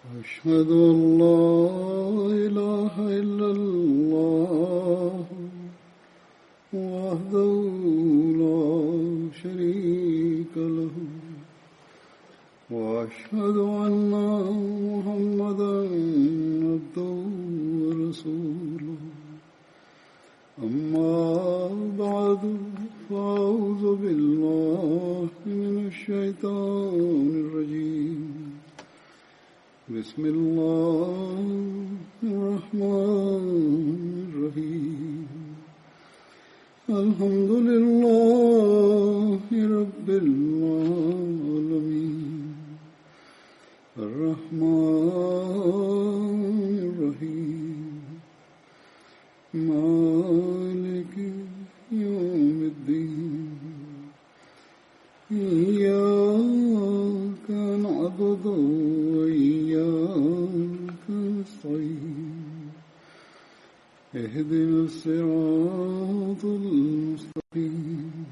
أشهد أن لا إله إلا الله وحده لا شريك له وأشهد أن محمدا عبده ورسوله أما بعد فأعوذ بالله من الشيطان الرجيم بسم الله الرحمن الرحيم الحمد لله رب العالمين الرحمن الرحيم مالك يوم الدين إياك نعبد وإياك نستعين اهدنا الصراط المستقيم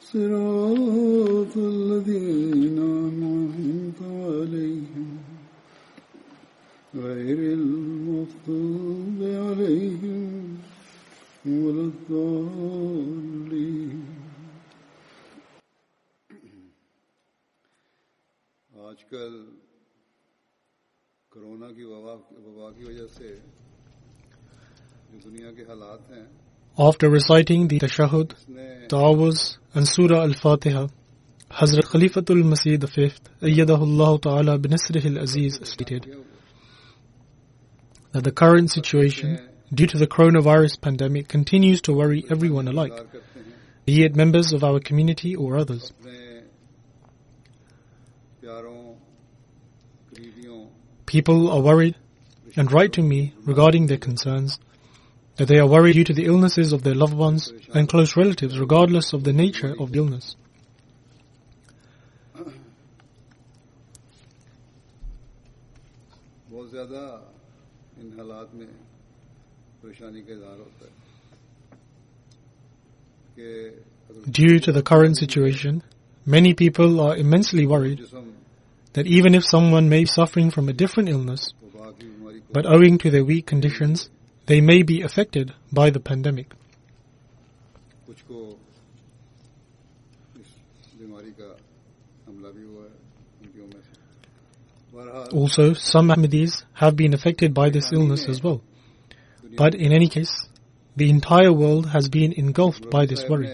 صراط الذين أنعمت عليهم غير المغضوب عليهم ولا الضالين. आजकल कोरोना की वबा की वजह से जो दुनिया के हालात हैं. After reciting the Tashahhud, Ta'awuz and Surah Al-Fatiha, Hazrat Khalifatul Masih V, Ayyadahullah Ta'ala binasrihil Aziz, stated that the current situation due to the coronavirus pandemic continues to worry everyone alike, be it members of our community or others. People are worried and write to me regarding their concerns, that they are worried due to the illnesses of their loved ones and close relatives regardless of the nature of the illness. Due to the current situation, many people are immensely worried that even if someone may be suffering from a different illness, but owing to their weak conditions, they may be affected by the pandemic. Also, some Ahmadis have been affected by this illness as well. But in any case, the entire world has been engulfed by this worry.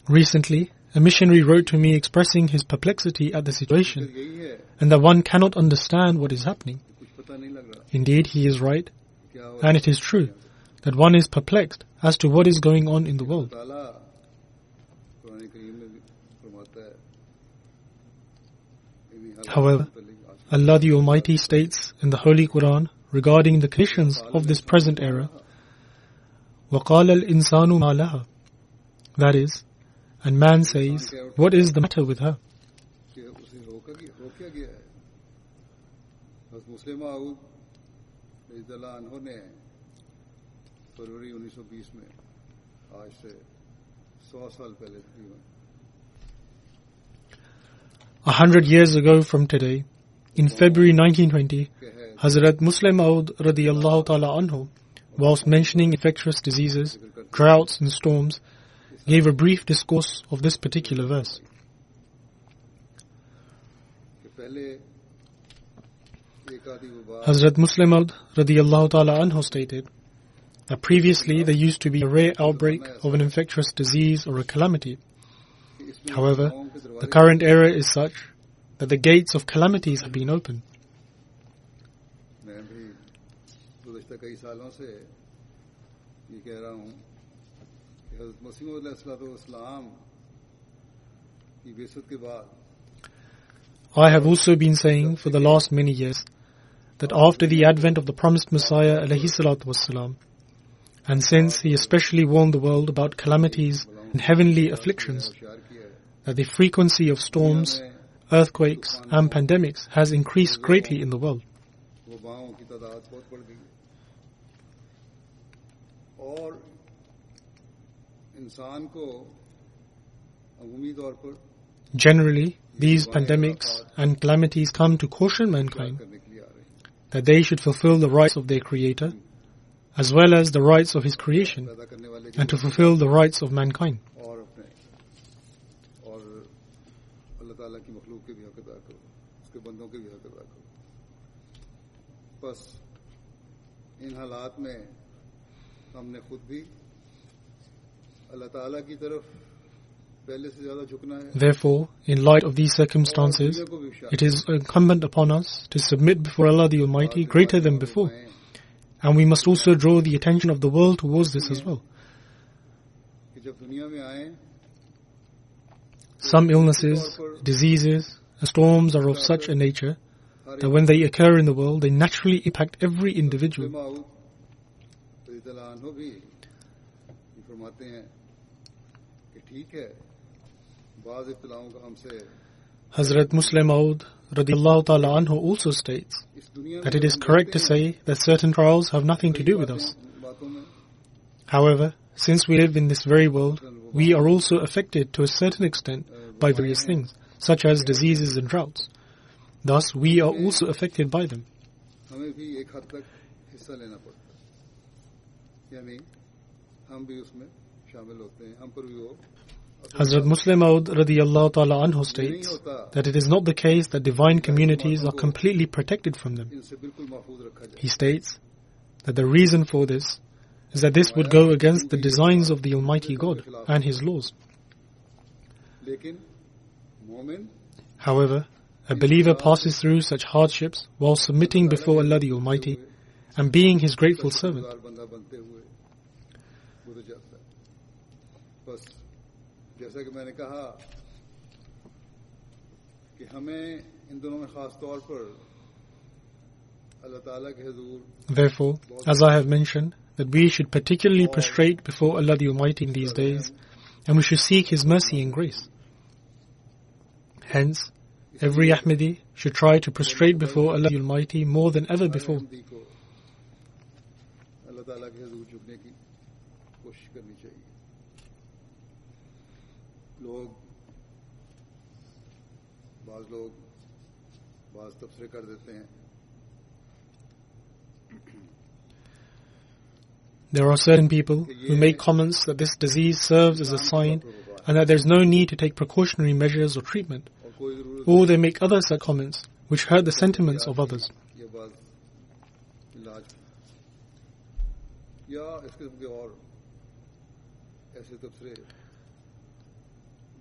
Recently, a missionary wrote to me expressing his perplexity at the situation and that one cannot understand what is happening. Indeed, he is right, and it is true that one is perplexed as to what is going on in the world. However, Allah the Almighty states in the Holy Quran regarding the conditions of this present era, وَقَالَ الْإِنسَانُ مَا لَهَا, that is, and man says, what is the matter with her? A 100 years ago from today, in February 1920, Hazrat Muslim Maud radiyallahu ta'ala anhu, whilst mentioning infectious diseases, droughts and storms, gave a brief discourse of this particular verse. Hazrat Muslim Maud radiyallahu ta'ala anhu stated that previously there used to be a rare outbreak of an infectious disease or a calamity. However, the current era is such that the gates of calamities have been opened. I have also been saying for the last many years that after the advent of the promised Messiah alayhi salatu wassalam, and since he especially warned the world about calamities and heavenly afflictions, that the frequency of storms, earthquakes and pandemics has increased greatly in the world. इंसान को अमूमी तौर पर Generally, these pandemics and calamities come to caution mankind करने के लिए आ रहे हैं, that they should fulfill the rights of their Creator, as well as the rights of His creation, पैदा करने वाले की and to fulfill the rights of mankind. और अपने और अल्लाह ताला की मखलूक के भी हक अदा करो, उसके बंदों के भी हक अदा करो. बस इन हालात में हमने खुद भी अल्लाह ताला की तरफ पहले से ज्यादा झुकना है. Therefore, in light of these circumstances, it is incumbent upon us to submit before Allah the Almighty greater than before, and we must also draw the attention of the world towards this as well. कि जब दुनिया में आए Some illnesses, diseases, storms are of such a nature that when they occur in the world, they naturally impact every individual. माऊद रज़ियल्लाहु अन्हु भी ये फरमाते हैं कि ठीक है, बाज़ इब्तिलाओं का हमसे Hazrat Muslim Maud radiyallahu ta'ala anhu also states इस दुनिया that it is correct to say that certain trials have nothing to do with us. बातों में However, since we live in this very world, we are also affected to a certain extent by various things, such as diseases and droughts. Thus, we are also affected by them. हमें भी एक हद तक हिस्सा लेना पड़ता है, यानी हम भी उसमें शामिल होते हैं, हम पर भी वो Hazrat Muslim Maud radiyallahu ta'ala anhu states that it is not the case that divine communities are completely protected from them. इनसे बिल्कुल महफूज रखा जाए. He states that the reason for this is that this would go against the designs of the Almighty God and His laws. लेकिन मोमिन However, a believer passes through such hardships while submitting before Allah the Almighty and being His grateful servant. बंदा बनते हुए गुजर जाता है. बस जैसा कि मैंने कहा कि हमें इन दोनों में खास तौर पर अल्लाह ताला के हुजूर Therefore, as I have mentioned, that we should particularly prostrate before Allah the Almighty in these days, and we should seek His mercy and grace. Hence, every Ahmadi should try to prostrate before Allah the Almighty more than ever before. Ahmadi को अल्लाह ताला के हुजूर झुकने की कोशिश करनी चाहिए. बाज तबसरे कर देते हैं. There are certain people who make comments that this disease serves as a sign and that there is no need to take precautionary measures or treatment, और कोई जरूरत or they make other such comments which hurt the sentiments of others. ये बात इलाज या इस किस्म के और ऐसे तबसरे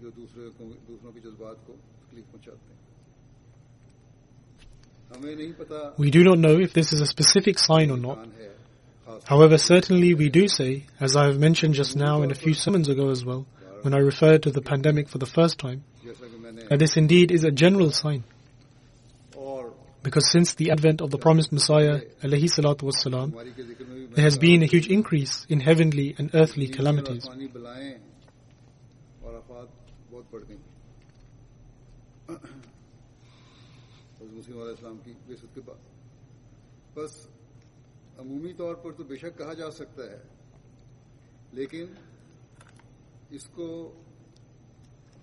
जो दूसरों के जज्बात को तकलीफ पहुंचाते हैं. हमें नहीं पता We do not know if this is a specific sign or not. कौन है. खास However, certainly we do say, as I have mentioned just now and a few sermons ago as well, when I referred to the pandemic for the first time, जैसा कि मैंने that this indeed is a general sign. और Because since the advent of the promised Messiah, alayhi salatu wassalam, हमारी के जिक्र में भी there has been a huge increase in heavenly and earthly calamities. आसमानी बलाएं और आफात बहुत बढ़ गई. हज़रत मुसीह अलैहिस्सलाम की बेइज्जत के बाद बस अमूमी तौर पर तो बेशक कहा जा सकता है, लेकिन इसको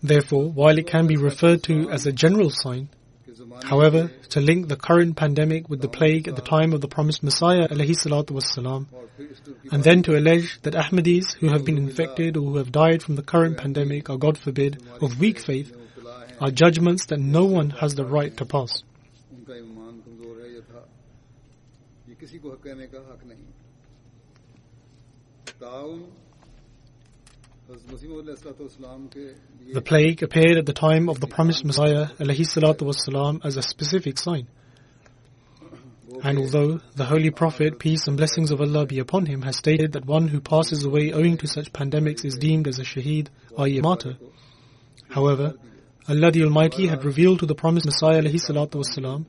Therefore, while it can be referred to as a general sign, के ज़माने however, to link the current pandemic with the plague at the time of the promised Messiah alayhi salatu wassalam, और फिर इसकी and then to allege that Ahmadis who have been infected or who have died from the current pandemic are, God forbid, of weak faith, मुब्तला हैं, are judgments that no one has the right to pass. उनका ईमान कमजोर है, ये था, ये किसी को हक कहने का हक नहीं. ताउन हज़रत मसीह अलैहिस्सलाम के लिए The plague appeared at the time of the promised Messiah alayhi salatu wassalam as a specific sign. And although the Holy Prophet, peace and blessings of Allah be upon him, has stated that one who passes away owing to such pandemics is deemed as a shaheed, i.e. a martyr, however, Allah the Almighty had revealed to the promised Messiah alayhi salatu wassalam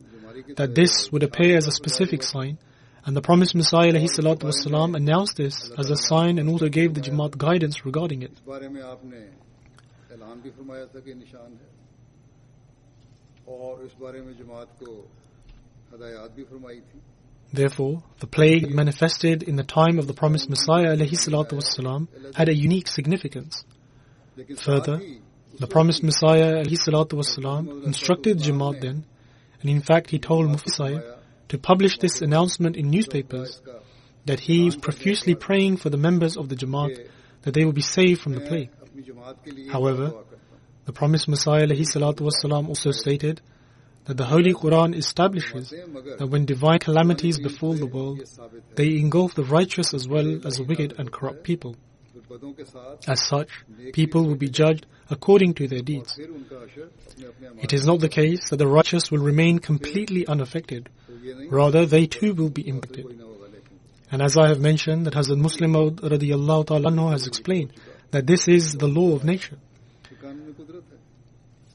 that this would appear as a specific sign, and the promised Messiah alayhi salatu wassalam announced this as a sign and also gave the Jamaat guidance regarding it. इस बारे में आपने ऐलान भी फरमाया था कि निशान है, और इस बारे में जमात को हदायत भी फरमाई थी. Therefore, the plague manifested in the time of the promised Messiah ﷺ had a unique significance. Further, the promised Messiah ﷺ instructed Jamaat then, and in fact he told Mufti Sahib to publish this announcement in newspapers that he was profusely praying for the members of the Jamaat that they will be saved from the plague. However, the promised Messiah ﷺ also stated that the Holy Quran establishes that when divine calamities befall the world, they engulf the righteous as well as the wicked and corrupt people. As such, people will be judged according to their deeds. It is not the case that the righteous will remain completely unaffected. Rather, they too will be impacted. And as I have mentioned, that Hazrat Muslim Maud radiyallahu ta'ala anhu has explained that this is the law of nature.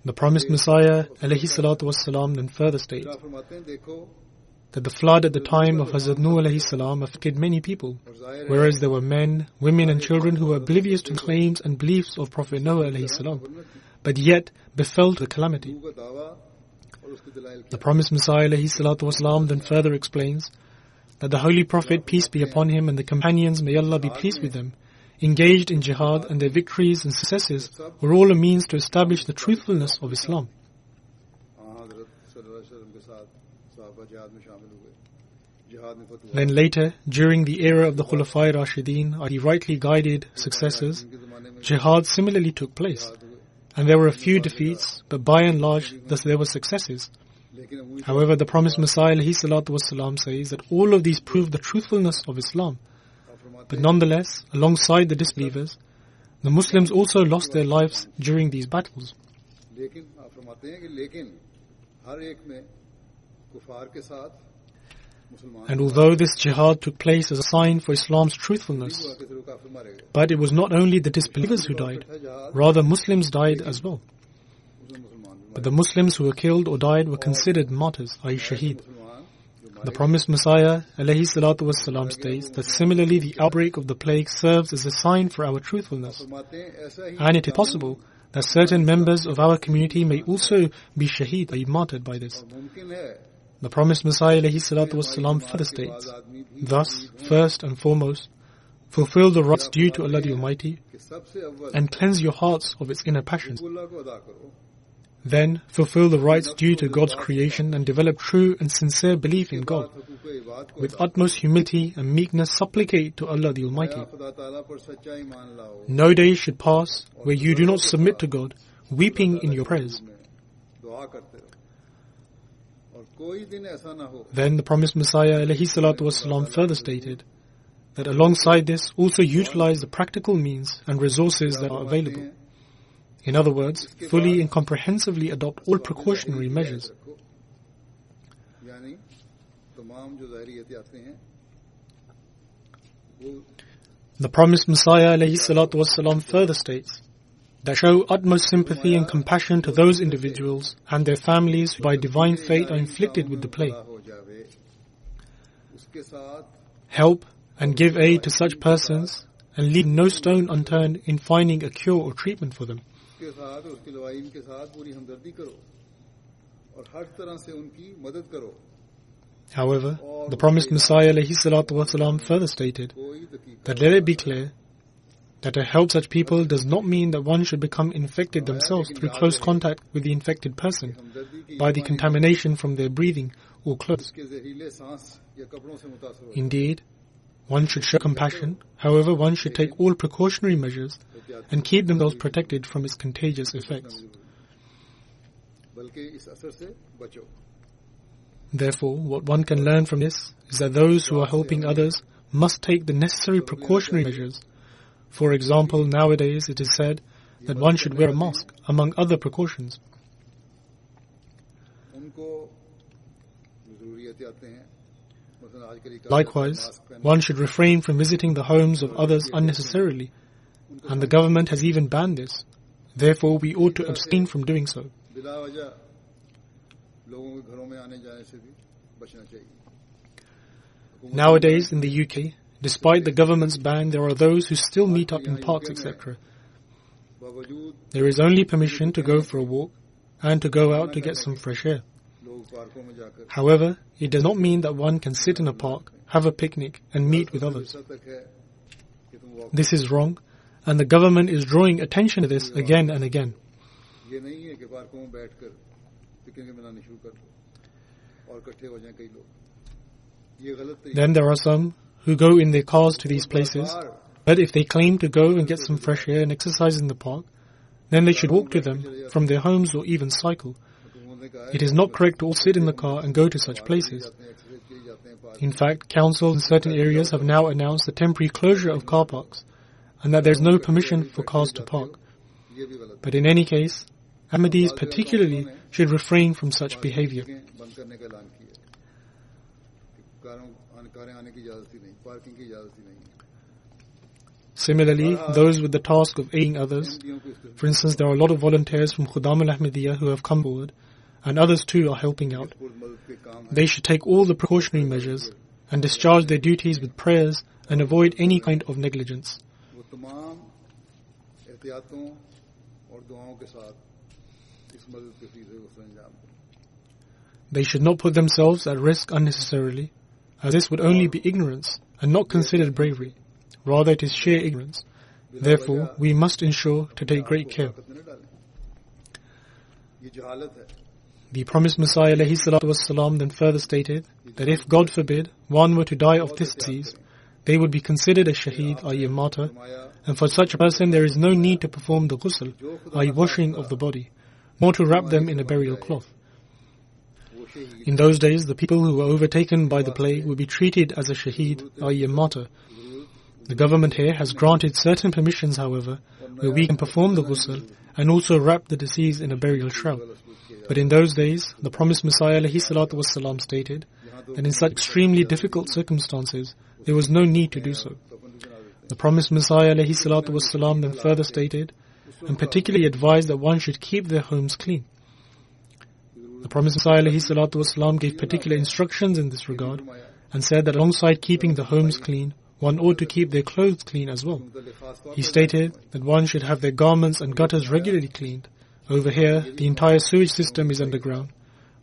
The promised Messiah ﷺ then further states that the flood at the time of Hazrat Nuh ﷺ affected many people, whereas there were men, women and children who were oblivious to the claims and beliefs of Prophet Noah ﷺ, but yet befell the calamity. The promised Messiah ﷺ then further explains that the Holy Prophet, peace be upon him, and the companions, may Allah be pleased with them, engaged in jihad, and their victories and successes were all a means to establish the truthfulness of Islam. Then later, during the era of the Khulafai Rashideen, the rightly guided successors, jihad similarly took place, and there were a few defeats, but by and large, thus there were successes. However, the promised Messiah ﷺ says that all of these prove the truthfulness of Islam. But nonetheless, alongside the disbelievers, the Muslims also lost their lives during these battles. And although this jihad took place as a sign for Islam's truthfulness, but it was not only the disbelievers who died, rather Muslims died as well. But the Muslims who were killed or died were considered martyrs, i.e. shaheed. The promised Messiah ﷺ states that similarly the outbreak of the plague serves as a sign for our truthfulness. And it is possible that certain members of our community may also be shaheed, i.e. martyred by this. The promised Messiah ﷺ further states, thus, first and foremost, fulfill the rights due to Allah the Almighty and cleanse your hearts of its inner passions. Then, fulfill the rights due to God's creation and develop true and sincere belief in God. With utmost humility and meekness, supplicate to Allah the Almighty. No day should pass where you do not submit to God, weeping in your prayers. Then the promised Messiah ﷺ further stated that alongside this, also utilize the practical means and resources that are available. In other words, fully and comprehensively adopt all precautionary measures. The promised Messiah ﷺ further states that show utmost sympathy and compassion to those individuals and their families who by divine fate are inflicted with the plague. Help and give aid to such persons and leave no stone unturned in finding a cure or treatment for them. However, the promised Messiah ﷺ further stated that let it be clear that to help such people does not mean that one should become infected themselves through close contact with the infected person by the contamination from their breathing or clothes. Indeed, one should show compassion. However, one should take all precautionary measures and keep themselves protected from its contagious effects. Therefore, what one can learn from this is that those who are helping others must take the necessary precautionary measures. For example, nowadays it is said that one should wear a mask, among other precautions. Likewise, one should refrain from visiting the homes of others unnecessarily, and the government has even banned this. Therefore, we ought to abstain from doing so. Nowadays, in the UK, despite the government's ban, there are those who still meet up in parks, etc. There is only permission to go for a walk and to go out to get some fresh air. लोग पार्कों में जाकर However, it does not mean that one can sit in a park, have a picnic, and meet with others. तक है कि तुम walk This is wrong, and the government is drawing attention to this again and again. ये नहीं है कि पार्कों में बैठकर पिकनिक मनानी शुरू कर लो और इकट्ठे हो जाएं कई लोग ये गलत तरीका Then there are some who go in their cars to these places, but if they claim to go and get some fresh air and exercise in the park, then they should walk to them from their homes or even cycle. It is not correct to all sit in the car and go to such places. In fact, councils in certain areas have now announced the temporary closure of car parks and that there is no permission for cars to park. ये भी गलत But in any case, Ahmadis particularly should refrain from such behavior. बंद करने का ऐलान किया कारें आने की इजाजत ही नहीं पार्किंग की इजाजत ही नहीं Similarly, those with the task of aiding others, हिंदियों को इस for instance, there are a lot of volunteers from Khudam al-Ahmadiyya who have come forward, and others too are helping out. मदद के काम They should take all the precautionary measures and discharge their duties with prayers and avoid any kind of negligence. वो तमाम एहतियातों और दुआओं के साथ इस मदद के फीस को अंजाम दें They should not put themselves at risk unnecessarily, as this would only be ignorance and not considered bravery. Rather, it is sheer ignorance. Therefore, we must ensure to take great care. ताकत में न डालें ये जहालत है The promised Messiah ﷺ then further stated that if, God forbid, one were to die of this disease, they would be considered a shaheed, i.e. a martyr, and for such a person there is no need to perform the ghusl, i.e. washing of the body, nor to wrap them in a burial cloth. वो शहीद In those days, the people who were overtaken by the plague would be treated as a shaheed, i.e. a martyr. The government here has granted certain permissions, however, where we can perform the ghusl and also wrap the deceased in a burial shroud. But in those days, the promised Messiah ﷺ stated that in such extremely difficult circumstances, there was no need to do so. The promised Messiah ﷺ then further stated, and particularly advised that one should keep their homes clean. The promised Messiah ﷺ gave particular instructions in this regard and said that alongside keeping the homes clean, one ought to keep their clothes clean as well. He stated that one should have their garments and gutters regularly cleaned. Over here, the entire sewage system is underground,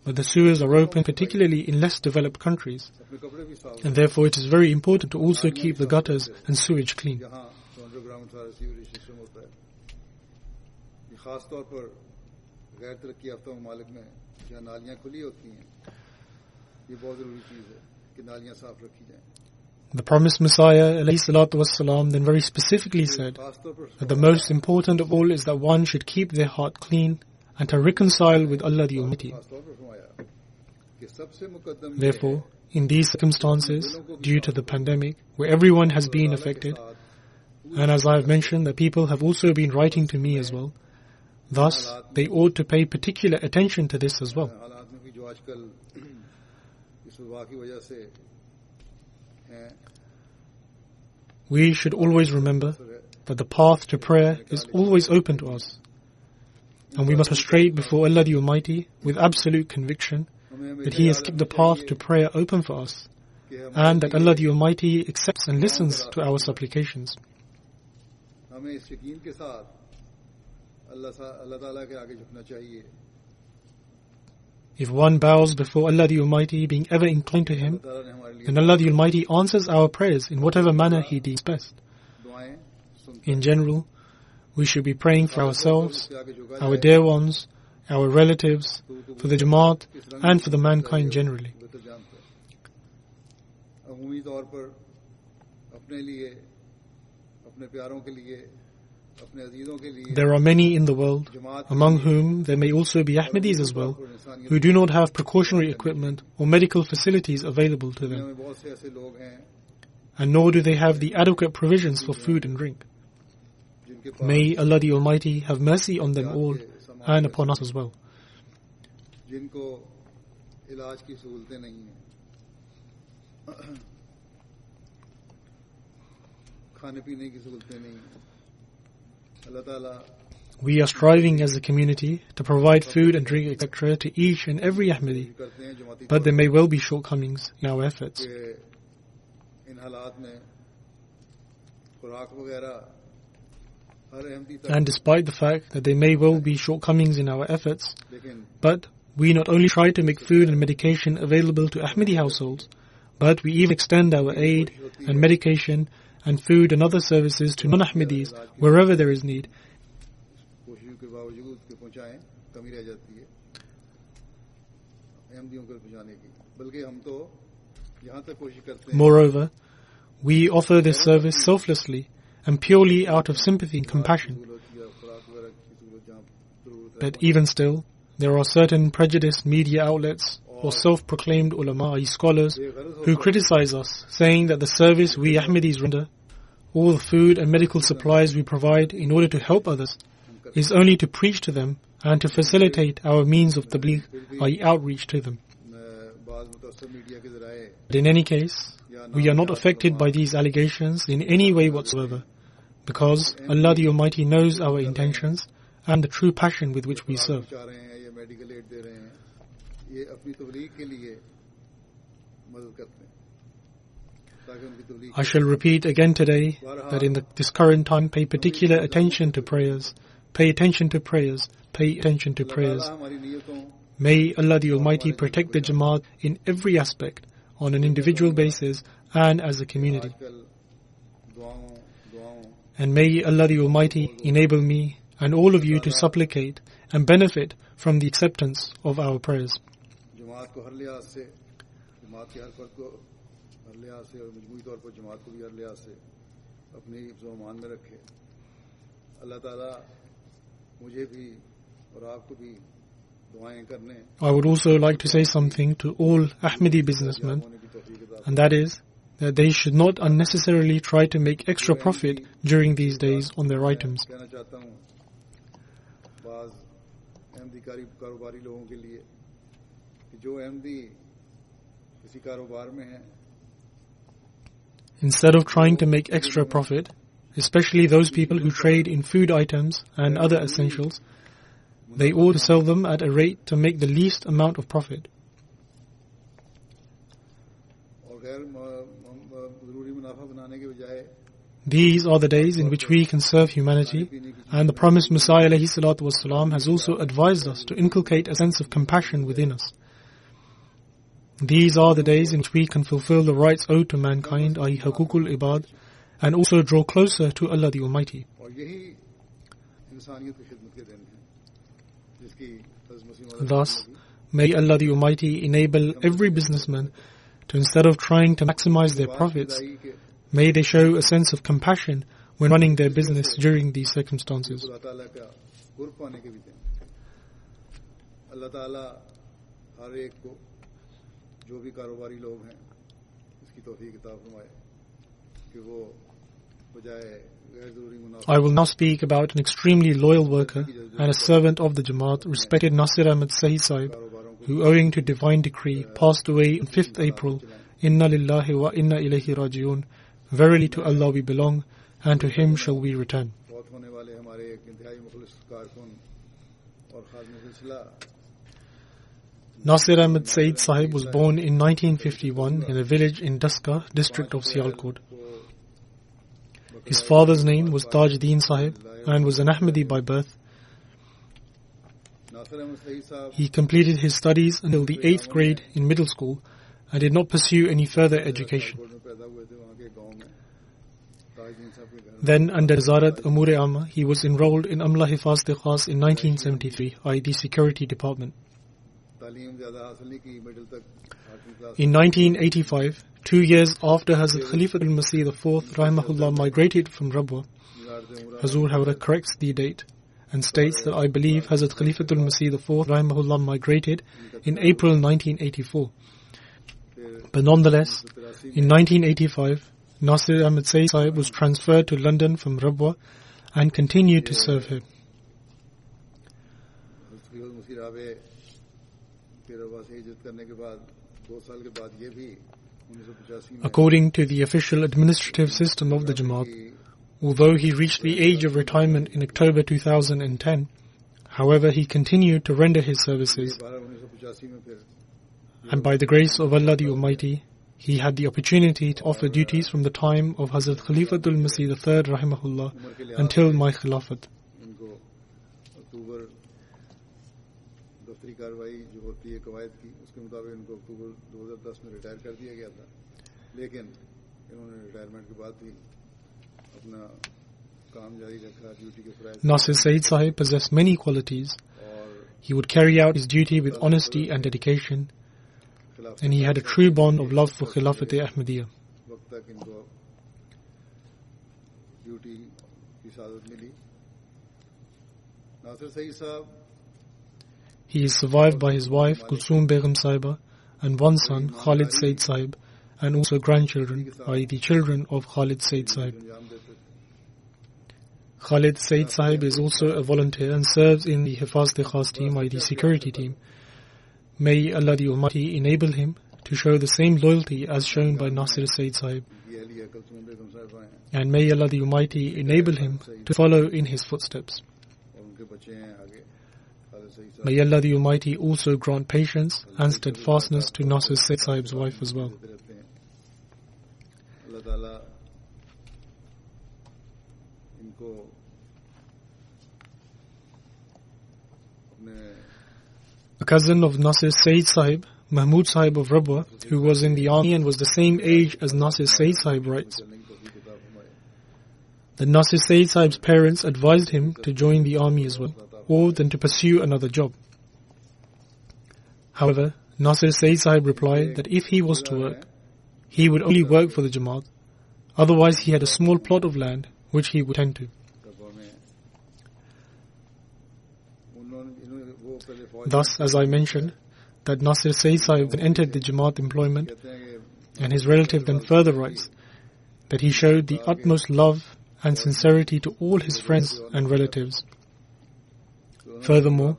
but the sewers are open particularly in less developed countries, अपने कपड़े भी साफ and therefore it is very important to also keep the gutters and sewage clean. यहाँ तो underground सारा sewerage system होता है ये खास तौर पर गैर तरक्की याफ्ता ममालिक में जहाँ नालियाँ खुली होती हैं ये बहुत ज़रूरी चीज़ है कि नालियाँ साफ रखी जाएं The promised Messiah ﷺ then very specifically said खास तौर पर that the most important of all is that one should keep their heart clean and to reconcile with Allah the Almighty. खास तौर पर फरमाया कि सबसे मुकद्दम ये है Therefore, in these circumstances, due to the pandemic, where everyone has been affected, and as I have mentioned, the people have also been writing to me as well, thus, they ought to pay particular attention to this as well. हालात में भी जो आजकल इस वबा की वजह से हैं We should always remember that the path to prayer is always open to us, and we must prostrate before Allah the Almighty with absolute conviction that He has kept the path to prayer open for us, and that Allah the Almighty accepts and listens to our supplications. हमें इस यकीन के साथ अल्लाह ताला के आगे झुकना चाहिए If one bows before Allah the Almighty, being ever inclined to Him, ताला ने हमारे लिए then Allah the Almighty answers our prayers in whatever manner He deems best. दुआएं सुनता In general, we should be praying for ourselves, उसके आगे झुका our dear ones, our relatives, for the Jamaat, and for the mankind generally. बेहतर जानता है अमूमी तौर पर अपने लिए अपने प्यारों के लिए अपने अजीजों के लिए There are many in the world, Jamaat among whom there may also be Ahmadis as well, who do not have precautionary equipment or medical facilities available to दुनिया them, में बहुत से ऐसे लोग हैं and nor do they have the adequate provisions for food and drink. जिनके पास May Allah the Almighty have mercy on them all and upon us as well. जिनको इलाज की सहूलतें नहीं हैं खाने पीने की सहूलतें नहीं हैं अल्लाह ताला We are striving as a community to provide food and drink, etc. to each and every Ahmadi, करते हैं जमाती but there may well be shortcomings in our efforts. कि इन हालात में खुराक वगैरह हर अहमदी तक And despite the fact that there may well be shortcomings in our efforts, लेकिन but we not only try to make food and medication available to Ahmadi households, but we even extend our aid and medication and food and other services to non-Ahmadis wherever there is need. कोशिशों के बावजूद कि पहुंचाएं कमी रह जाती है अहमदियों को पहुंचाने की बल्कि हम तो यहाँ तक कोशिश करते हैं Moreover, we offer this service selflessly and purely out of sympathy and compassion. But even still, there are certain prejudiced media outlets or self-proclaimed ulama, scholars, who criticize us, saying that the service we Ahmadis render, all the food and medical supplies we provide in order to help others, is only to preach to them and to facilitate our means of tabligh, i.e. outreach to them. But in any case, we are not affected by these allegations in any way whatsoever, because Allah the Almighty knows our intentions and the true passion with which we serve. I shall repeat again today that in this current time, pay particular attention to prayers. Pay attention to prayers. Pay attention to prayers. May Allah the Almighty protect the Jamaat in every aspect, on an individual basis and as a community. And may Allah the Almighty enable me and all of you to supplicate and benefit from the acceptance of our prayers. I would also like to say something to all Ahmadi businessmen, and that is that they should not unnecessarily try to make extra profit during these days on their items. Instead of trying to make extra profit, especially those people who trade in food items and other essentials, they ought to sell them at a rate to make the least amount of profit. These are the days in which we can serve humanity, and the promised Messiah ﷺ has also advised us to inculcate a sense of compassion within us. These are the days in which we can fulfill the rights owed to mankind, i.e. Hukukul Ibad, and also draw closer to Allah the Almighty. Thus, may Allah the Almighty enable every businessman to, instead of trying to maximize their profits, may they show a sense of compassion when running their business during these circumstances. I will now speak about an extremely loyal worker and a servant of the Jamaat, respected Nasir Ahmad Sahi Sahib, who owing to divine decree passed away on 5th April. Inna lillahi wa inna ilayhi raji'un. Verily to Allah we belong, and to Him shall we return. Nasir Ahmad Said Sahib was born in 1951 in a village in Daska, district of Sialkot. His father's name was Tajuddin Sahib and was an Ahmadi by birth. He completed his studies until the 8th grade in middle school and did not pursue any further education. Then under Zarat Amure Amma, he was enrolled in Amla Hifaz Khas in 1973, i.e. the Security Department. In 1985, 2 years after Hazrat Khalifatul Masih IV Rahimahullah migrated from Rabwa, Hazur however corrects the date and states that I believe Hazrat Khalifatul Masih IV Rahimahullah migrated in April 1984. But nonetheless, in 1985, Nasir Ahmad Sayyid Sahib was transferred to London from Rabwa and continued to serve him. According to the official administrative system of the Jamaat, although he reached the age of retirement in October 2010, however he continued to render his services, and by the grace of Allah the Almighty, he had the opportunity to offer duties from the time of Hazrat Khalifatul Masih III Rahimahullah until my Khilafat. दफ्तरी कार्रवाई जो होती है कवायद की, उसके मुताबिक इनको अक्टूबर 2010 में रिटायर कर दिया गया था, लेकिन इन्होंने रिटायरमेंट के बाद भी अपना काम जारी रखा, ड्यूटी के फ़राइज़। Nasir Sayyid Sahib possessed many qualities. He would carry out his duty with honesty and dedication, and he had a true bond of love for Khilafat-e-Ahmadiyya. वक्त तक इनको ड्यूटी की सादत मिली। नासिर सईद साहब He is survived by his wife Kulsoom Begum Sahiba and one son Khalid Sayyid Sahib, and also grandchildren, i.e. the children of Khalid Sayyid Sahib. अंजाम देते थे। Khalid Sayyid Sahib is also a volunteer and serves in the Hifaz-e-Khas team, i.e. the security team. May Allah the Almighty enable him to show the same loyalty as shown by Nasir Sayyid Sahib. ये अहलिया कुलसूम बेगम साहिबा हैं And may Allah the Almighty enable him to follow in his footsteps. और उनके बच्चे हैं आगे खालिद सईद साहब। May Allah the Almighty also grant patience and steadfastness to Nasir Sayyid Sahib's wife as well. देते रहते हैं। अल्लाह ताला इनको अपने A cousin of Nasir Sayyid Sahib, Mahmud Sahib of Rabwa, who was in the army and was the same age as Nasir Sayyid Sahib, writes चलने की तौफीक अता फरमाए। that Nasir Sayyid Sahib's parents advised him to join the army as well, or than to pursue another job. However, Nasir Sayyid Sahib replied that if he was to work, he would only work for the Jamaat. Otherwise, he had a small plot of land which he would tend to. रब्बा में इन्होंने वो पहले फौज Thus, as I mentioned, that Nasir Sayyid Sahib then entered the Jamaat employment, कहते हैं कि and his relative then further writes that he showed the utmost love and sincerity to all his friends and relatives. Furthermore,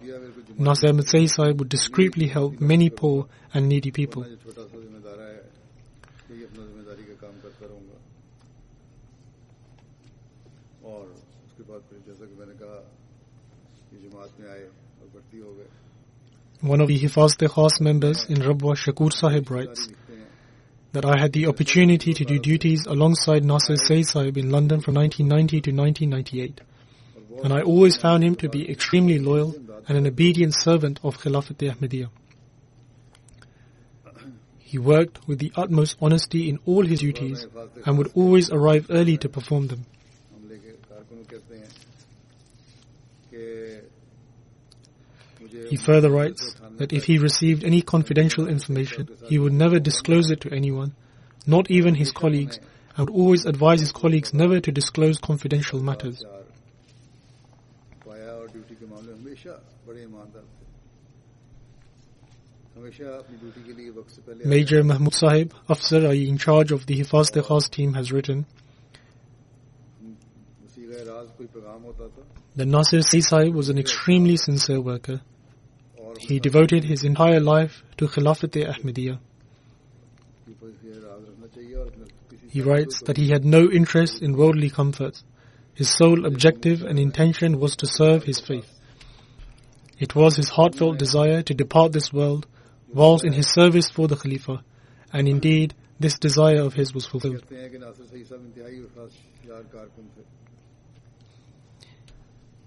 Nasir Ahmed Sayyid Sahib would discreetly help many poor and needy people. जो छोटा सा जिम्मेदार है कि ये अपना जिम्मेदारी का काम करता रहूंगा। और उसके बाद फिर जैसा कि मैंने कहा ये जमात में आए और भर्ती हो गए। One of the Hifaz-e-Khas members in Rabwa, Shakur Sahib, writes लिखते हैं that I had the opportunity to do duties alongside Nasir Sayyid Sahib in London from 1990 to 1998, and I always found him to be extremely loyal and an obedient servant of Khilafat-e-Ahmadiyya. He worked with the utmost honesty in all his duties and would always arrive early to perform them. हमले के कारकुनों कहते हैं कि मुझे He further writes that if he received any confidential information, he would never disclose it to anyone, not even his colleagues, and would always advise his colleagues never to disclose confidential matters. पाया और duty के मामले में हमेशा बड़े ईमानदार थे। हमेशा अपनी ड्यूटी के लिए वक्त से पहले Major Mahmud Sahib, Afsar in charge of the Hifaz-e-Khas team, has written वसीग़े राज कोई पैगाम होता था that Nasir Sayyid Sahib was an extremely sincere worker. और He devoted his entire life to Khilafat-e-Ahmadiyya. वसीग़े राज रखना चाहिए और अपने किसी He writes that he had no interest in worldly comforts. His sole objective and intention was to serve his faith. It was his heartfelt desire to depart this world whilst in his service for the Khalifa, and indeed this desire of his was fulfilled. कहते हैं कि नासिर सईद साहब इंतहाई वफादार कारकुन थे।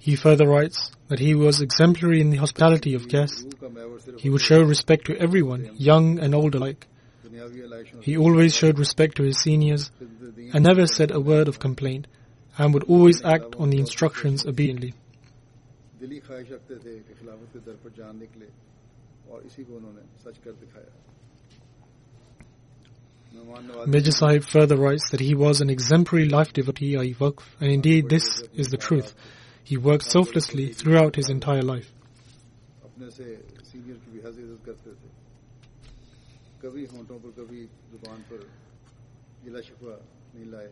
He further writes that he was exemplary in the hospitality of guests. रूह का महवर सिर्फ He would show respect to everyone, young and old alike. दुनियावी आलाइशों He always showed respect to his seniors and never said a word of complaint, and would always act on the instructions obediently. दिली ख्वाहिश रखते थे कि खिलाफत के दर पर जान निकले और इसी को उन्होंने सच कर दिखाया। मेहमान नवाजी Major Sahib further writes that he was an exemplary life devotee, i.e. Waqf, and indeed this is the truth. He worked selflessly throughout his entire life. अपने से सीनियर की भी हज़ इज़्ज़त करते थे। कभी होंठों पर कभी जुबान पर गिला शिकवा नहीं लाए।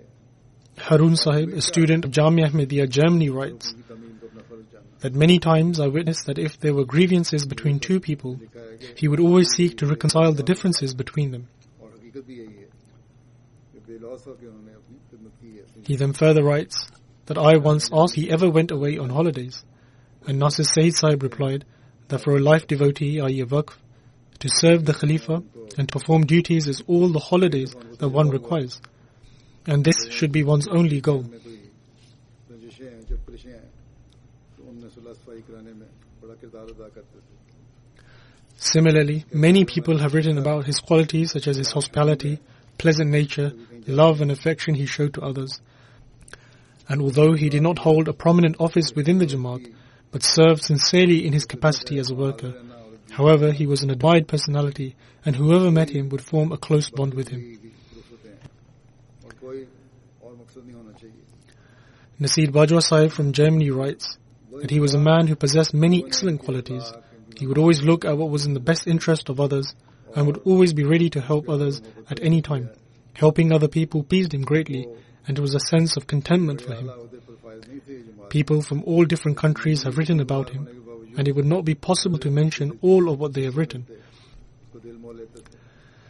Harun Sahib, a student of Jamia Ahmadiyya, Germany, writes उनकी कमी इनको अपना फर्ज जानना। that many times I witnessed that if there were grievances between two people, लिखा है कि he would always seek to reconcile the differences between them. और हकीकत भी यही है कि बेलौस होकर उन्होंने अपनी खिदमत की है। He then further writes that I once asked if he ever went away on holidays, and Nasir Sayyid Sahib replied that for a life devotee, i.e. a Waqf, to serve the Khalifa and to perform duties is all the holidays that one requires, and this should be one's only goal. में कोई रंजिशें हैं, जब पुलिशें हैं, तो उनमें सुलह सफाई कराने में बड़ा किरदार अदा करते थे। Similarly, many people have written about his qualities such as his hospitality, pleasant nature, the love and affection he showed to others. And although he did not hold a prominent office within the Jamaat, but served sincerely in his capacity as a worker, however, he was an admired personality, and whoever met him would form a close bond with him. Nasir Bajwa Sahib from Germany writes that he was a man who possessed many excellent qualities. He would always look at what was in the best interest of others and would always be ready to help others at any time. Helping other people pleased him greatly, and it was a sense of contentment for him. People from all different countries have written about him, and it would not be possible to mention all of what they have written.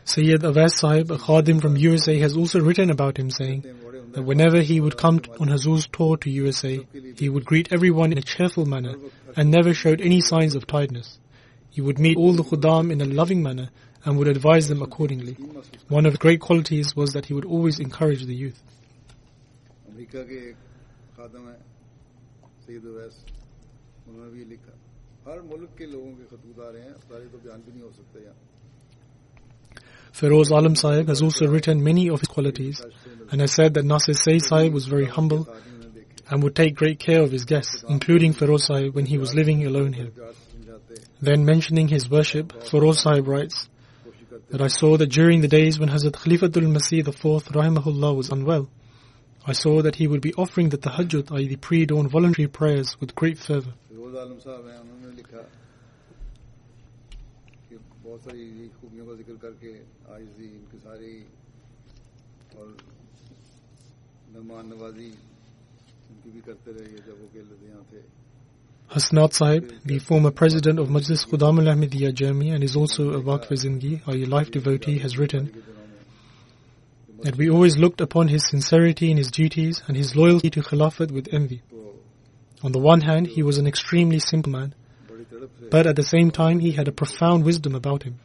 Sayyid Awais Sahib, a Khadim from USA, has also written about him, saying that whenever he would come on Hazur's tour to USA, he would greet everyone in a cheerful manner and never showed any signs of tiredness. He would meet all the Khuddam in a loving manner and would advise them accordingly. One of his great qualities was that he would always encourage the youth. Feroz Alam Sahib has also written many of his qualities and has said that Nasir Sayyid Sahib was very humble and would take great care of his guests, including Feroz Sahib when he was living alone here. Then mentioning his worship, Feroz Sahib writes that I saw that during the days when Hazrat Khalifatul Masih IV Rahimahullah was unwell, I saw that he would be offering the tahajjud, i.e. the pre-dawn voluntary prayers, with great fervor. Hasnat Sahib, the former president of Majlis Khuddam al-Ahmadiyya Germany and is also a Waqf Zindagi, i.e. life devotee, has written that we always looked upon his sincerity in his duties and his loyalty to Khilafat with envy. On the one hand, he was an extremely simple man, but at the same time he had a profound wisdom about him.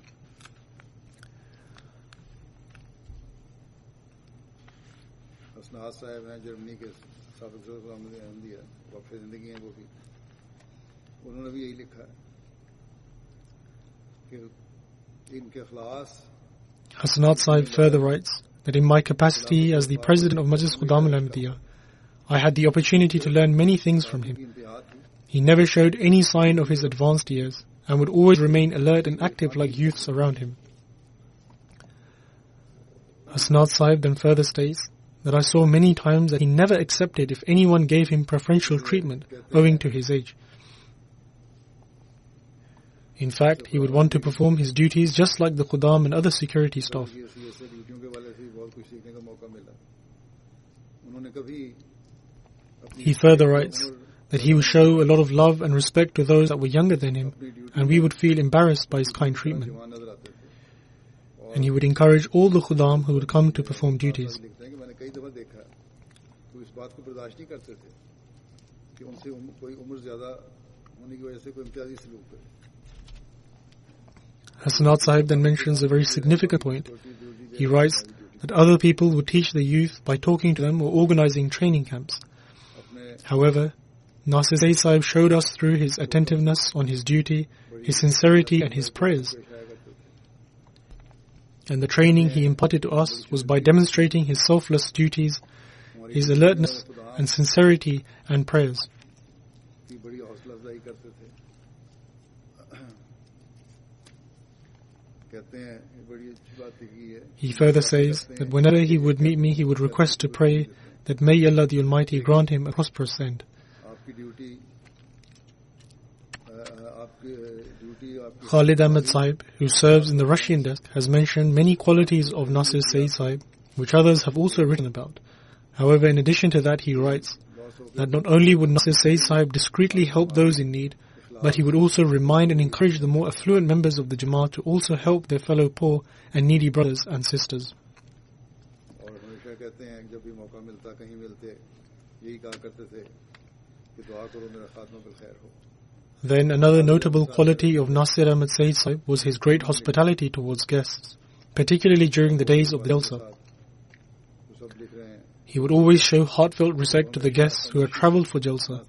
Hasanat Sahib further writes that in my capacity as the president of Majlis Khuddam al-Ahmadiyya, I had the opportunity to learn many things from him. He never showed any sign of his advanced years and would always remain alert and active like youths around him. Hasanat Sahib then further states that I saw many times that he never accepted if anyone gave him preferential treatment owing to his age. In fact, he would want to perform his duties just like the Khuddam and other security staff. He further writes that he would show a lot of love and respect to those that were younger than him, and we would feel embarrassed by his kind treatment. And he would encourage all the Khuddam who would come to perform duties. Hasanat Sahib then mentions a very significant point. He writes that other people would teach the youth by talking to them or organizing training camps. However, Nasir Sayyid Sahib showed us through his attentiveness on his duty, his sincerity and his prayers. And the training he imparted to us was by demonstrating his selfless duties, his alertness and sincerity and prayers. He further says that whenever he would meet me, he would request to pray that may Allah the Almighty grant him a prosperous end. Khalid Ahmed Sahib, who serves in the Russian desk, has mentioned many qualities of Nasir Sayyid Sahib, which others have also written about. However, in addition to that, he writes that not only would Nasir Sayyid Sahib discreetly help those in need, but he would also remind and encourage the more affluent members of the Jamaat to also help their fellow poor and needy brothers and sisters. Then another notable quality of Nasir Ahmed Sayyid Sahib was his great hospitality towards guests, particularly during the days of the Jalsa. He would always show heartfelt respect to the guests who had travelled for Jalsa,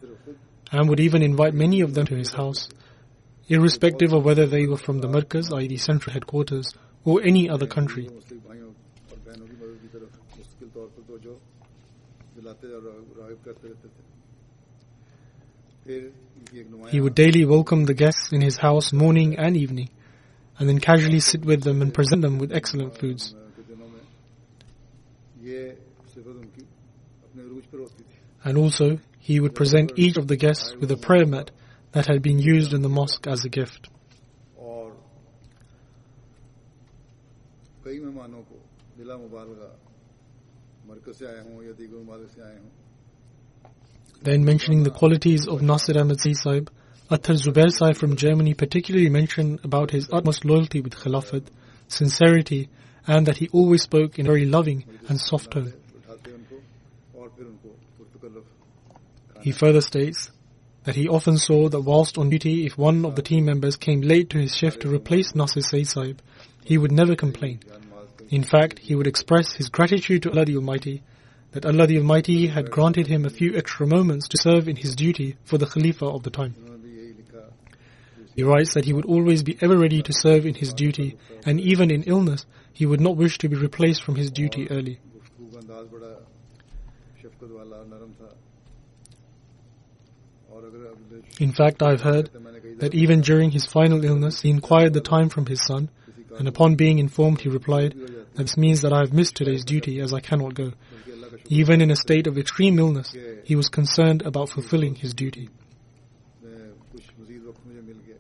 and would even invite many of them to his house, irrespective of whether they were from the Markaz, i.e. the central headquarters, or any other country. मुस्लिम भाइयों और बहनों की मदद की तरफ मुस्तकिल तौर पर तवज्जो दिलाते और राग़िब करते रहते थे। फिर इनकी एक नुमायां He would daily welcome the guests in his house morning and evening, and then casually sit with them and present them with excellent foods. के दिनों में ये सिफत उनकी अपने अरूज पर होती थी। And also, he would present each of the guests with a prayer mat that had been used in the mosque as a gift. और कई मेहमानों को बिला मुबालगा मरकज से आए हों या दीगर ममालिक से आए हों Then mentioning the qualities of Nasir Ahmad Sayyid Sahib, Athar Zubair Sahib from Germany particularly mentioned about his utmost loyalty with Khilafat, sincerity, and that he always spoke in a very loving and soft tone. उठाते उनको और फिर उनको पुरतकल्लफ He further states that he often saw that whilst on duty, if one of the team members came late to his shift to replace Nasir Sayyid Sahib, he would never complain. In fact, he would express his gratitude to Allah the Almighty, that Allah the Almighty had granted him a few extra moments to serve in his duty for the Khalifa of the time. उन्होंने भी यही लिखा He writes that he would always be ever ready to serve in his duty, and even in illness, he would not wish to be replaced from his duty early. गुफ्तगू का अंदाज बड़ा शफकत वाला नरम था और अगर अब In fact, I've heard that even during his final illness, he inquired the time from his son, and upon being informed, he replied, "This means that I have missed today's duty as I cannot go." बल्कि अल्लाह का Even in a state of extreme illness, he was concerned about fulfilling his duty. शुक्र कुछ मजीद वक्त मुझे मिल गया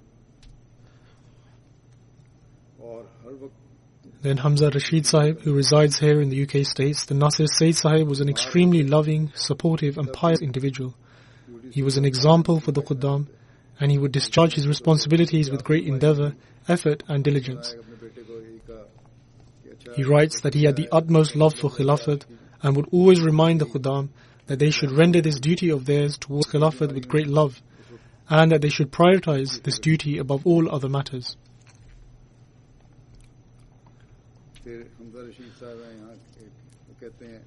और हर वक्त Then Hamza Rashid Sahib, who resides here in the UK, states that Nasir Sayyid Sahib was an extremely loving, supportive and pious individual. He was an example for the Khuddam, and he would discharge his responsibilities with great endeavour, effort and diligence. अपने बेटे को यही कहा कि अच्छा He writes that he had the utmost love for Khilafat and would always remind the Khuddam that they should render this duty of theirs towards Khilafat with great love, and that they should prioritize this duty above all other matters. फिर हमजा रशीद साहब हैं यहाँ के, वो कहते हैं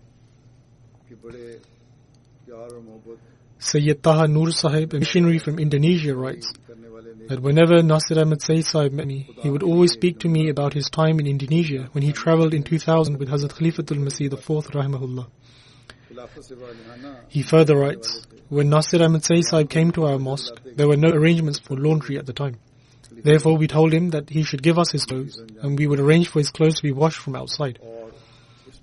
कि बड़े प्यार और मोहब्बत Sayyid Taha Nur Sahib, a missionary from Indonesia, writes करने वाले ने that whenever Nasir Ahmad Sayyid Sahib met me, he would always speak to me about his time in Indonesia when he travelled in 2000 with Hazrat Khalifatul Masih IV rahimahullah. खिलाफत से वालिहाना He further writes, when Nasir Ahmad Sayyid Sahib came to our mosque, there were no arrangements for laundry at the time. Therefore, we told him that he should give us his clothes, and we would arrange for his clothes to be washed from outside. और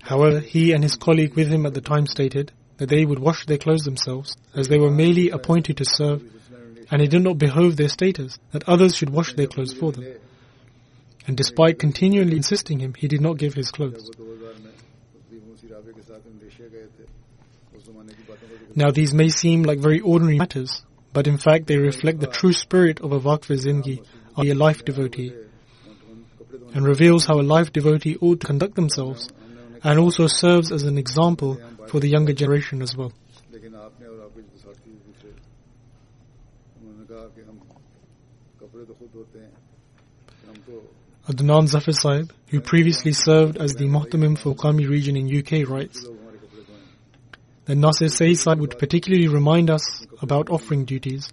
However, he and his colleague with him at the time stated that they would wash their clothes themselves, as they were merely appointed to serve, and it did not behove their status that others should wash their clothes for them. And despite continually insisting him, he did not give his clothes. वो 2000 में तकरीब मुसी Rabe के साथ Indonesia गए थे उस जमाने की बातों को Now these may seem like very ordinary matters, but in fact they reflect the true spirit of a Waqf Zindagi, or a life devotee, and reveals how a life devotee ought to conduct themselves, and also serves as an example for the younger generation as well. लेकिन आपने और आपके जो साथी पूछे उन्होंने कहा कि हम कपड़े तो खुद धोते हैं हम तो Adnan Zafar Sahib, who previously served as the Muhtamim for Qami region in UK, writes लोग हमारे कपड़े धोएं that Nasir Sayyid Sahib would particularly remind us about offering duties.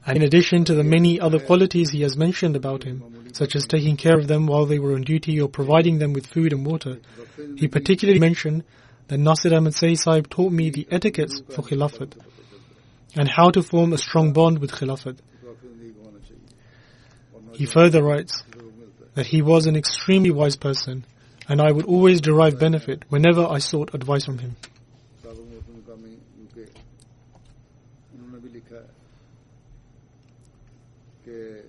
And in addition to the many other qualities he has mentioned about him, such as taking care of them while they were on duty or providing them with food and water, he particularly mentioned that Nasir Ahmad Sayyid Sahib taught me the etiquettes for Khilafat and how to form a strong bond with Khilafat. वाकई नहीं होना चाहिए और He further writes लोग मिलता है that he was an extremely wise person, and I would always derive benefit whenever I sought advice from him. Sabuk मोहतरम कामी यूके उन्होंने भी लिखा है कि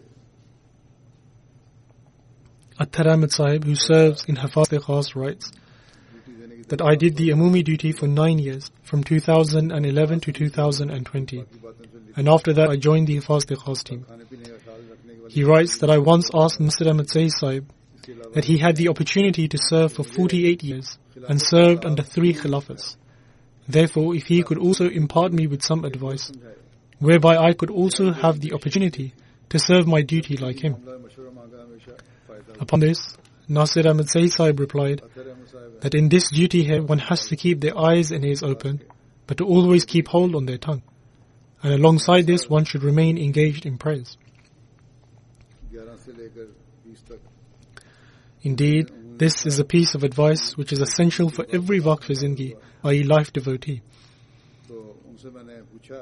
Athar Ahmad Sahib, who serves in Hafaz-e-Khas, writes duty देने की that I did the Amumi duty for 9 years, from 2011 to 2020, बाकी बातें जो लिखी and after that I joined the Hafaz-e-Khas team. खाने पीने का ख्याल रखने के He writes that I once asked Nasir Ahmad Sayyid Sahib इसके अलावा that he had the opportunity to serve for 48 years and served under 3 Khilafats. Therefore, if he could also impart me with some advice, whereby I could also have the opportunity to serve my duty like him. हमला मशवरा मांगा हमेशा फायदा Upon this, Nasir Ahmad Sayyid Sahib replied अतर अहमद साहब that in this duty here one has to keep their eyes and ears open, but to always keep hold on their tongue. And alongside this, one should remain engaged in prayers. लेकर 20 तक Indeed, this is a piece of advice which is essential for every Waqf Zindagi, i.e. life devotee. तो उनसे मैंने पूछा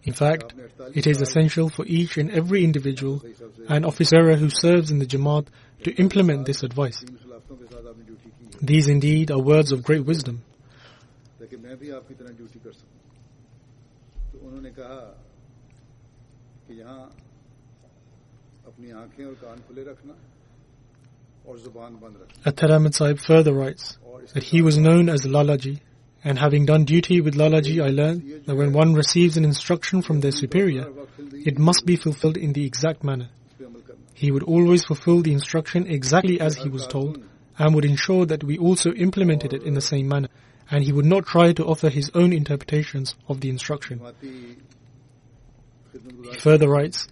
In fact, it is essential for each and every individual and officer who serves in the Jamaat to implement this advice. 3 खिलाफतों के साथ आपने duty की है These indeed are words of great wisdom. ताकि मैं भी आपकी तरह ड्यूटी कर सकूं। तो उन्होंने कहा कि यहाँ अपनी आंखें और कान खुले रखना और जुबान बंद रखना Athar Ahmad Sahib further writes that he was known as Lalaji, and having done duty with Lalaji, I learned that when one receives an instruction from their superior, it must be fulfilled in the exact manner. इस पे अमल करना He would always fulfill the instruction exactly as he was told, and would ensure that we also implemented it in the same manner, and he would not try to offer his own interpretations of the instruction. जमाती खिदमतगुजार He further writes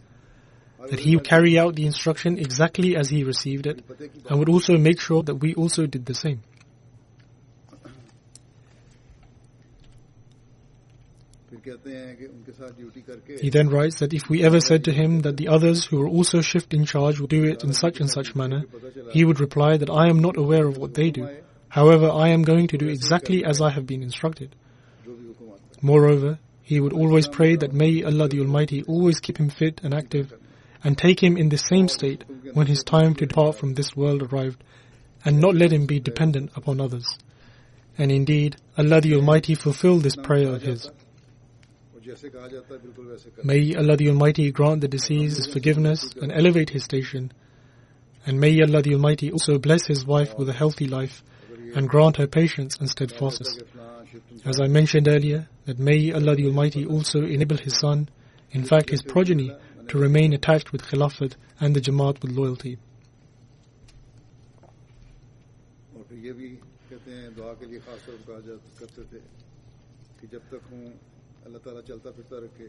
that he would carry out the instruction exactly as he received it, पते की and would also make sure that we also did the same. फिर कहते हैं कि उनके साथ duty करके He then writes that if we ever said to him that the others who were also shift in charge would do it in such and such manner, he would reply that I am not aware of what they do. However, I am going to do exactly as I have been instructed. जो भी हुक्म आता Moreover, he would always pray that may Allah the Almighty always keep him fit and active, and take him in the same state when his time to depart from this world arrived, and not let him be dependent upon others. And indeed, Allah the Almighty fulfilled this prayer of his. है और जैसे कहा जाता है बिल्कुल वैसे करना May Allah the Almighty grant the deceased his forgiveness and elevate his station. And may Allah the Almighty also bless his wife with a healthy life and grant her patience and steadfastness. कि फलां shift As I mentioned earlier, that may Allah the Almighty also enable his son, in fact his progeny, to remain attached with Khilafat and the Jamaat with loyalty. और फिर ये भी कहते हैं दुआ के लिए खास तौर पर कहा करते थे कि जब तक हूँ अल्लाह ताला चलता फिरता रखे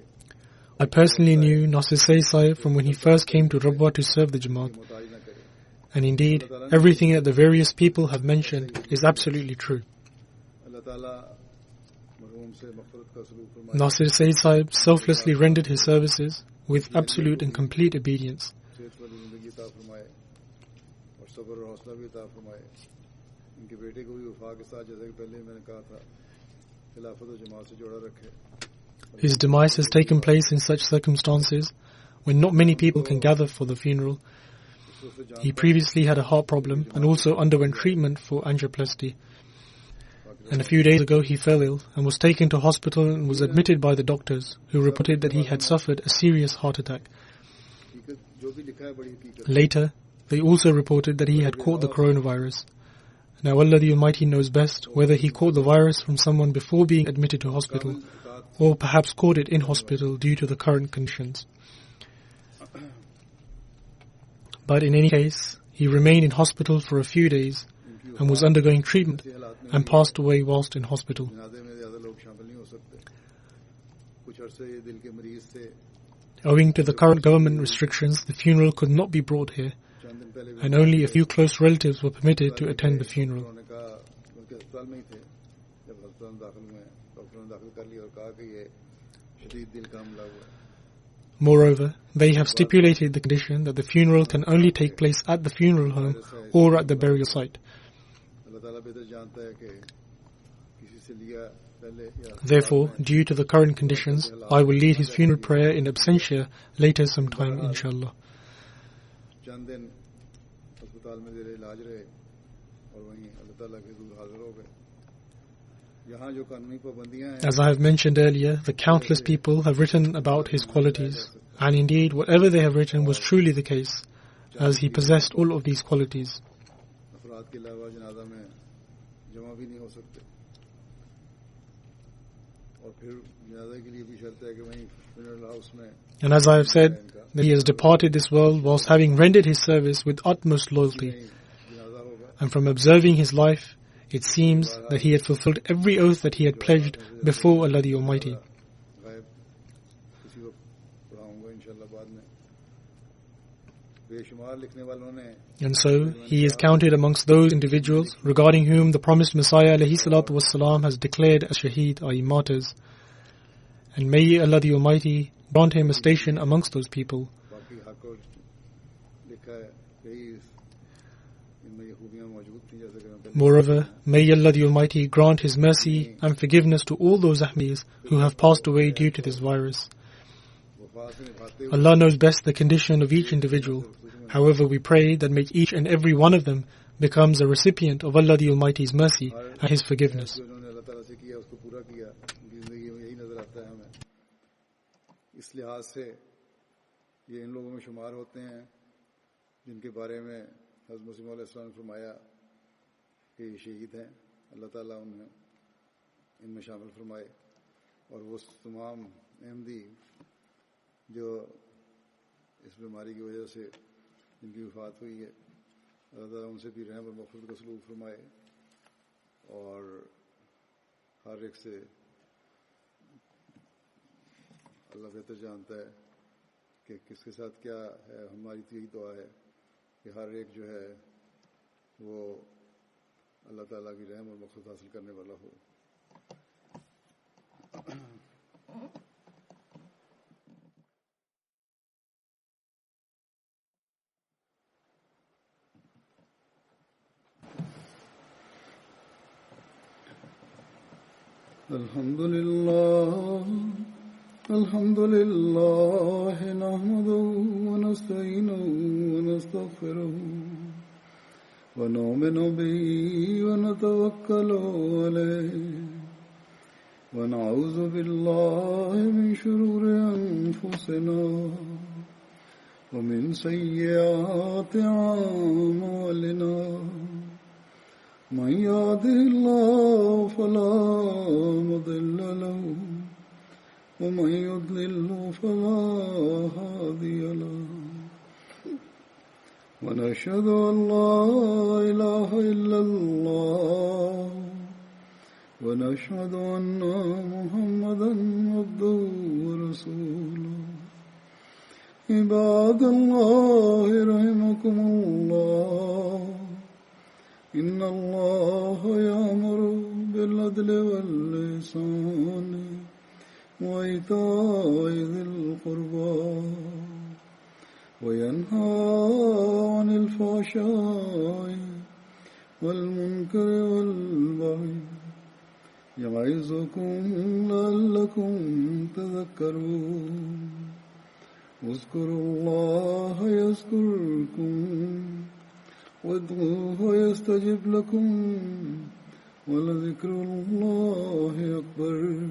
I personally knew Nasir Sayyid Sahib from when he first came to Rabwa to serve the Jamaat, मोहताज न करे and indeed, everything that the various people have mentioned is absolutely true. अल्लाह ताला मरहूम से मग़फ़िरत का सलूक फरमाए Nasir Sayyid Sahib selflessly rendered his services with absolute and complete obedience. सेहत वाली ज़िंदगी अता फरमाए और सब्र और हौसला भी अता फरमाए इनके बेटे को भी वफा के साथ जैसे कि पहले मैंने कहा था खिलाफत और जमात से जोड़ा रखे His demise has taken place in such circumstances when not many people can gather for the funeral. He previously had a heart problem and also underwent treatment for angioplasty. And a few days ago he fell ill and was taken to hospital and was admitted by the doctors, who reported that he had suffered a serious heart attack. हकीकत जो भी लिखा है बड़ी हकीकत Later, they also reported that he had caught the coronavirus. Now Allah the Almighty knows best whether he caught the virus from someone before being admitted to hospital, or perhaps caught it in hospital due to the current conditions. But in any case, he remained in hospital for a few days and was undergoing treatment and passed away whilst in hospital. जनाजे में ज़्यादा लोग शामिल नहीं हो सकते कुछ अरसे ये दिल के मरीज थे Owing to the current government restrictions, the funeral could not be brought here, चंद दिन पहले and only a few close relatives were permitted to attend the funeral. उन्होंने कहा उनके अस्पताल में ही थे जब अस्पताल में दाखिल हुए डॉक्टर ने दाखिल कर लिया और कहा कि ये शदीद दिल का हमला हुआ है Moreover, they have stipulated the condition that the funeral can only take place at the funeral home or at the burial site. अल्लाह ताला बेहतर जानता है कि किसी से लिया पहले या Therefore, due to the current conditions, I will lead his funeral prayer in absentia later sometime, inshallah. चंद दिन अस्पताल में ज़ेरे इलाज रहे और वहीं अल्लाह ताला के हुजूर हाजिर हो गए यहाँ जो कानूनी पाबंदियां हैं As I have mentioned earlier, the countless people have written about his qualities, and indeed whatever they have written was truly the case, as he possessed all of these qualities. अफराद के अलावा जनाजा में जमा भी नहीं हो सकते और फिर जनाजा के लिए भी शर्त है कि वहीं फ्यूनरल हाउस में And as I have said, that he has departed this world whilst having rendered his service with utmost loyalty. जनाजा होगा And from observing his life, it seems that he had fulfilled every oath that he had pledged before Allah the Almighty. गायब किसी को पढ़ाऊंगा इंशाल्लाह बाद में बेशुमार लिखने वालों ने And so, he is counted amongst those individuals regarding whom the promised Messiah ﷺ has declared as shaheed, i.e. martyrs. And may Allah the Almighty grant him a station amongst those people. बाकी हक और लिखा लिखा है यही इनमें ये खूबियां मौजूद थी जैसे कि मैं पहले Moreover, may Allah the Almighty grant His mercy and forgiveness to all those Ahmadis who have passed away due to this virus. वफा से निभाते हुए Allah knows best the condition of each individual. However, we pray that make each and every one of them becomes a recipient of Allah the Almighty's mercy and His forgiveness. जो उन्होंने अल्लाह ताला से किया उसको पूरा किया उनकी जिंदगी में यही नजर आता है हमें इस लिहाज से ये इन लोगों में शुमार होते हैं जिनके बारे में हज़रत मसीह मौला इस्लाम ने फरमाया कि ये शहीद हैं अल्लाह ताला उन्हें इनमें शामिल फरमाए और वो तमाम अहमदी जो इस बीमारी की वजह से जिनकी वफात हुई है अल्लाह ताला उनसे भी रहम और मग़फ़िरत का सलूक फरमाए और हर एक से अल्लाह बेहतर जानता है कि किसके साथ क्या है हमारी तो यही दुआ है कि हर एक जो है वो अल्लाह ताला की रहम और मक़फ़िरत हासिल करने वाला हो अल्हम्दुलिल्लाह नहमदुहु व नस्तईनुहु व नस्तगफिरुहु व नु'मिनु बिही व नतवक्कलु अलैहि व नऊज़ु बिल्लाहि मिन शुरूरि अनफुसिना व मिन सय्यिआति अअमालिना मन यहदिहिल्लाहु फला मुदिल्ल लहु ومن يضلل فلا هادي له ونشهد أن لا إله إلا الله ونشهد أن محمدا عبده ورسوله عباد الله رحمكم الله إن الله يأمر بالعدل والإحسان وإيتاء ذي القربى وينهى عن الفحشاء والمنكر والبغي يعظكم لعلكم تذكرون اذكروا الله يذكركم وادعوه يستجب لكم ولذكر الله أكبر